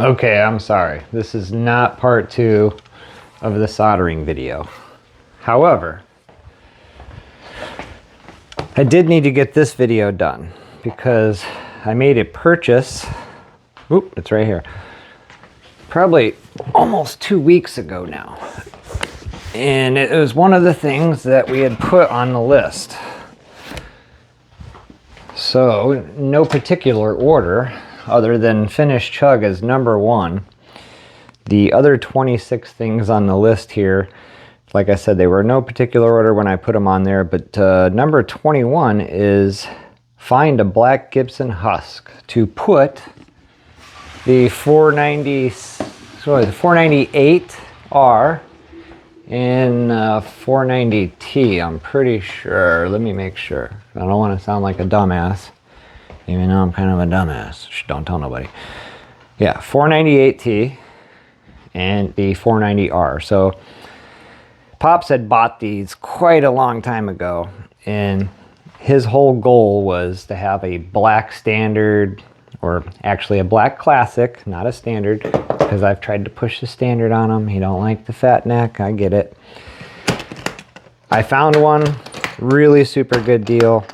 Okay, I'm sorry. This is not part 2 of the soldering video. However, I did need to get this video done because I made a purchase. Oop, it's right here. Probably almost 2 weeks ago now. And it was one of the things that we had put on the list. So, no particular order other than finish chug as number 1. The other 26 things on the list here, like I said, they were no particular order when I put them on there, but number 21 is find a black Gibson husk to put the 498R in 490T, I'm pretty sure. Let me make sure. I don't want to sound like a dumbass, even though I'm kind of a dumbass. Shh, don't tell nobody. Yeah, 498T and the 490R. So Pops had bought these quite a long time ago, and his whole goal was to have a black standard, or actually a black classic, not a standard, because I've tried to push the standard on him. He don't like the fat neck, I get it. I found one, really super good deal.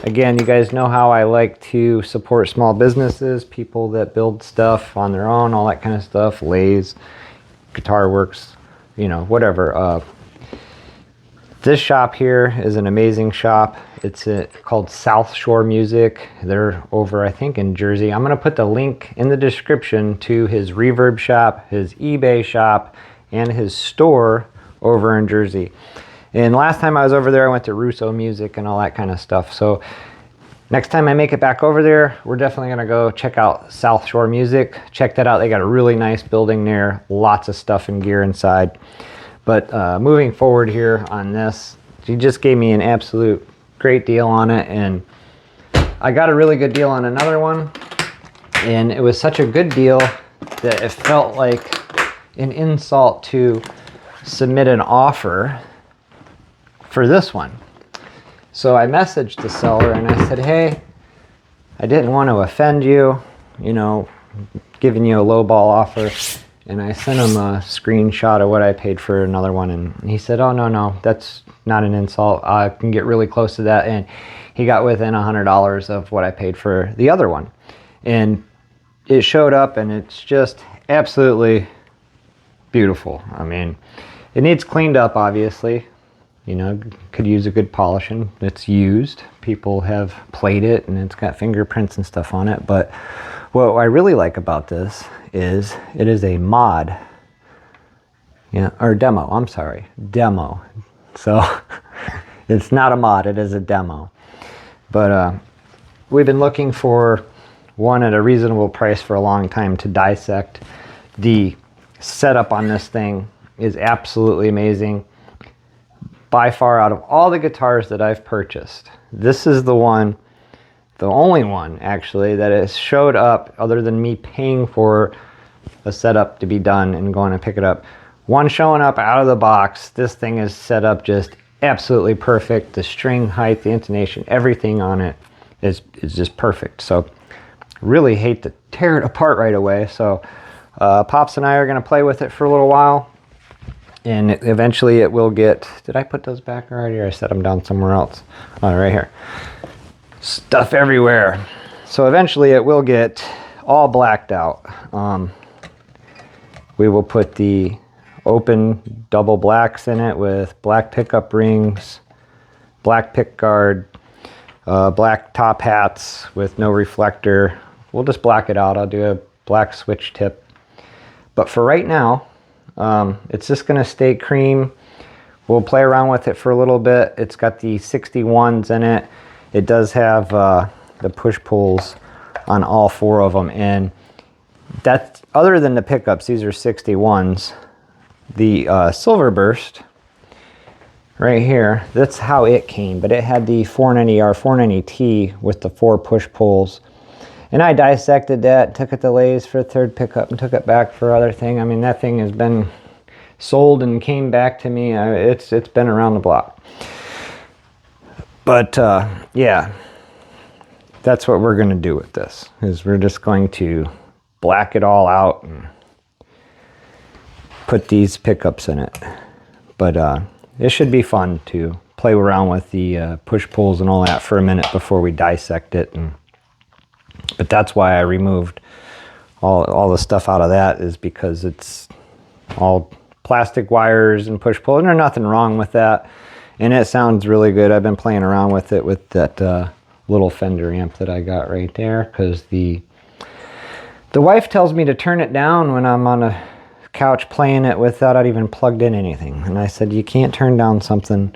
Again, you guys know how I like to support small businesses, people that build stuff on their own, all that kind of stuff, lathes, guitar works, you know, whatever. This shop here is an amazing shop. It's called South Shore Music. They're over, I think, in Jersey. I'm going to put the link in the description to his reverb shop, his eBay shop, and his store over in Jersey. And last time I was over there, I went to Russo Music and all that kind of stuff. So next time I make it back over there, we're definitely going to go check out South Shore Music. Check that out. They got a really nice building there. Lots of stuff and gear inside. But moving forward here on this, he just gave me an absolute great deal on it. And I got a really good deal on another one. And it was such a good deal that it felt like an insult to submit an offer for this one. So I messaged the seller and I said, hey, I didn't want to offend you, you know, giving you a lowball offer. And I sent him a screenshot of what I paid for another one. And he said, oh, no, that's not an insult. I can get really close to that. And he got within $100 of what I paid for the other one. And it showed up and it's just absolutely beautiful. I mean, it needs cleaned up, obviously. You know, could use a good polishing. It's used. People have played it and it's got fingerprints and stuff on it. But what I really like about this is it is a mod. Yeah, or demo. I'm sorry. Demo. So it's not a mod. It is a demo. But we've been looking for one at a reasonable price for a long time to dissect. The setup on this thing is absolutely amazing. By far, out of all the guitars that I've purchased, this is the one, the only one actually, that has showed up, other than me paying for a setup to be done and going to pick it up. One showing up out of the box. This thing is set up just absolutely perfect. The string height, the intonation, everything on it is just perfect. So really hate to tear it apart right away. So Pops and I are going to play with it for a little while. And eventually it will get, did I put those back already or I set them down somewhere else? Oh, right here. Stuff everywhere. So eventually it will get all blacked out. We will put the open double blacks in it with black pickup rings, black pick guard, black top hats with no reflector. We'll just black it out. I'll do a black switch tip. But for right now, it's just going to stay cream. We'll play around with it for a little bit. It's got the 61s in it. It does have the push-pulls on all 4 of them. And that's, other than the pickups, these are 61s. The Silverburst right here, that's how it came. But it had the 490R, 490T with the 4 push-pulls. And I dissected that, took it to Lay's for a third pickup and took it back for other thing. I mean, that thing has been sold and came back to me. It's been around the block. But yeah, that's what we're going to do with this, is we're just going to black it all out and put these pickups in it. But it should be fun to play around with the push-pulls and all that for a minute before we dissect it. But that's why I removed all the stuff out of that, is because it's all plastic wires and push-pull, and there's nothing wrong with that. And it sounds really good. I've been playing around with it with that little Fender amp that I got right there, because the wife tells me to turn it down when I'm on a couch playing it without I'd even plugged in anything. And I said, you can't turn down something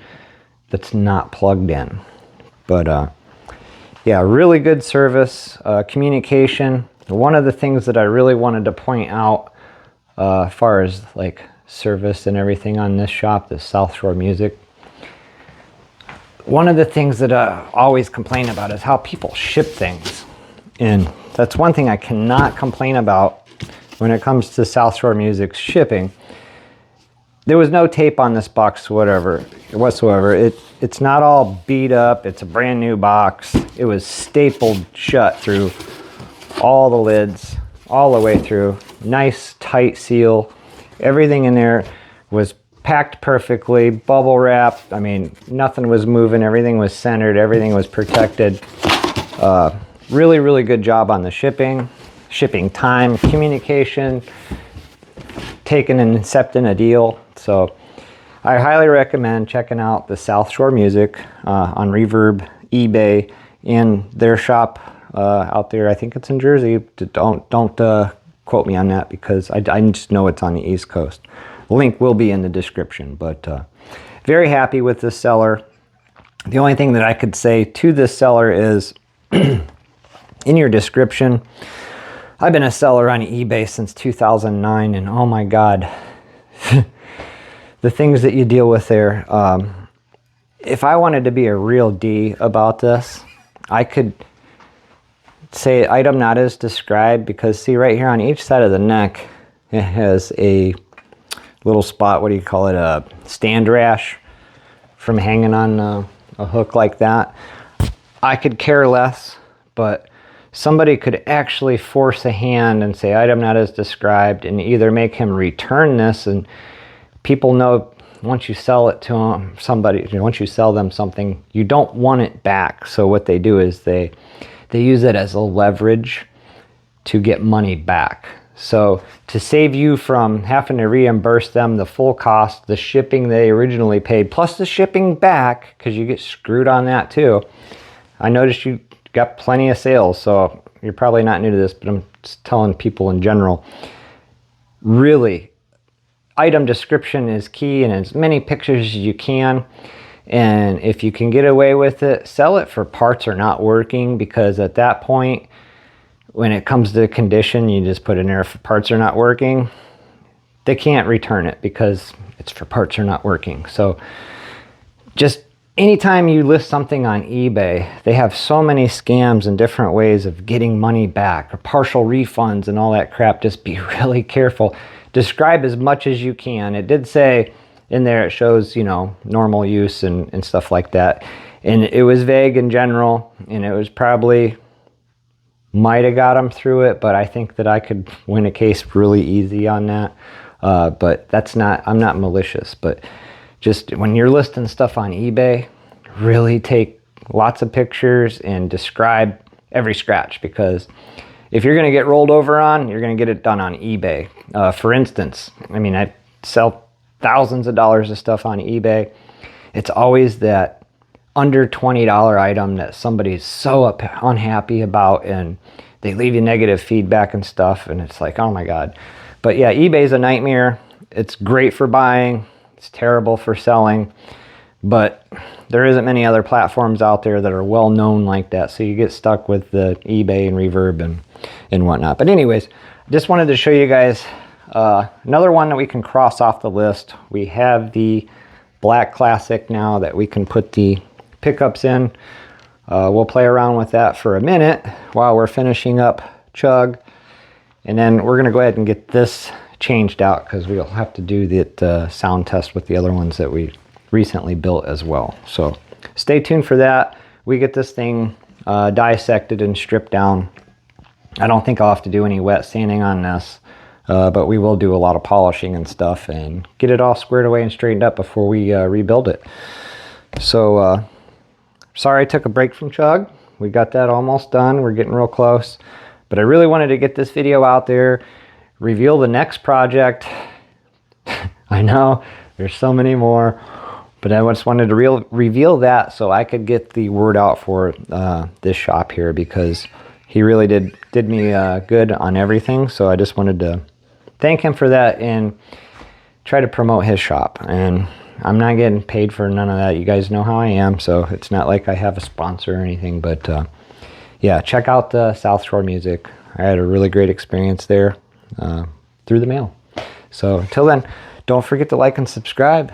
that's not plugged in. But yeah, really good service, communication. One of the things that I really wanted to point out as far as like service and everything on this shop, this South Shore Music, one of the things that I always complain about is how people ship things. And that's one thing I cannot complain about when it comes to South Shore Music's shipping. There was no tape on this box whatsoever. It's not all beat up. It's a brand new box. It was stapled shut through all the lids, all the way through. Nice tight seal. Everything in there was packed perfectly, bubble wrapped. I mean, nothing was moving. Everything was centered. Everything was protected. Really, really good job on the shipping time, communication, taking and accepting a deal. So I highly recommend checking out the South Shore Music on Reverb, eBay, and their shop out there. I think it's in Jersey. Don't quote me on that, because I just know it's on the East Coast. The link will be in the description. But very happy with this seller. The only thing that I could say to this seller is in your description, I've been a seller on eBay since 2009, and oh my God, the things that you deal with there. If I wanted to be a real D about this, I could say item not as described, because see right here on each side of the neck, it has a little spot, what do you call it, a stand rash from hanging on a hook like that. I could care less, but somebody could actually force a hand and say item not as described, and either make him return this, and people know once you sell it to them, once you sell them something, you don't want it back. So what they do is they use it as a leverage to get money back. So to save you from having to reimburse them the full cost, the shipping they originally paid, plus the shipping back, because you get screwed on that too. I noticed you got plenty of sales, so you're probably not new to this, but I'm just telling people in general, really, item description is key, and as many pictures as you can. And if you can get away with it, sell it for parts are not working, because at that point, when it comes to condition, you just put in there if parts are not working. They can't return it because it's for parts are not working. So just anytime you list something on eBay, they have so many scams and different ways of getting money back or partial refunds and all that crap. Just be really careful. Describe as much as you can. It did say in there, it shows, you know, normal use and stuff like that. And it was vague in general, and it was probably might have got them through it, but I think that I could win a case really easy on that. But that's not, I'm not malicious, but just when you're listing stuff on eBay, really take lots of pictures and describe every scratch, because if you're going to get rolled over on, you're going to get it done on eBay. For instance, I mean, I sell thousands of dollars of stuff on eBay. It's always that under $20 item that somebody's so unhappy about, and they leave you negative feedback and stuff, and it's like, oh my God. But yeah, eBay's a nightmare. It's great for buying. It's terrible for selling. But there isn't many other platforms out there that are well known like that, so you get stuck with the eBay and Reverb and whatnot. But anyways, I just wanted to show you guys another one that we can cross off the list. We have the Black Classic now that we can put the pickups in. We'll play around with that for a minute while we're finishing up Chug, and then we're gonna go ahead and get this changed out, because we'll have to do the sound test with the other ones that we recently built as well. So stay tuned for that. We get this thing dissected and stripped down, I don't think I'll have to do any wet sanding on this, but we will do a lot of polishing and stuff and get it all squared away and straightened up before we rebuild it. So sorry I took a break from Chug. We got that almost done. We're getting real close, but I really wanted to get this video out there, reveal the next project. I know there's so many more, but I just wanted to reveal that so I could get the word out for this shop here, because he really did me good on everything. So I just wanted to thank him for that and try to promote his shop. And I'm not getting paid for none of that. You guys know how I am, so it's not like I have a sponsor or anything. But yeah, check out the South Shore Music. I had a really great experience there through the mail. So until then, don't forget to like and subscribe.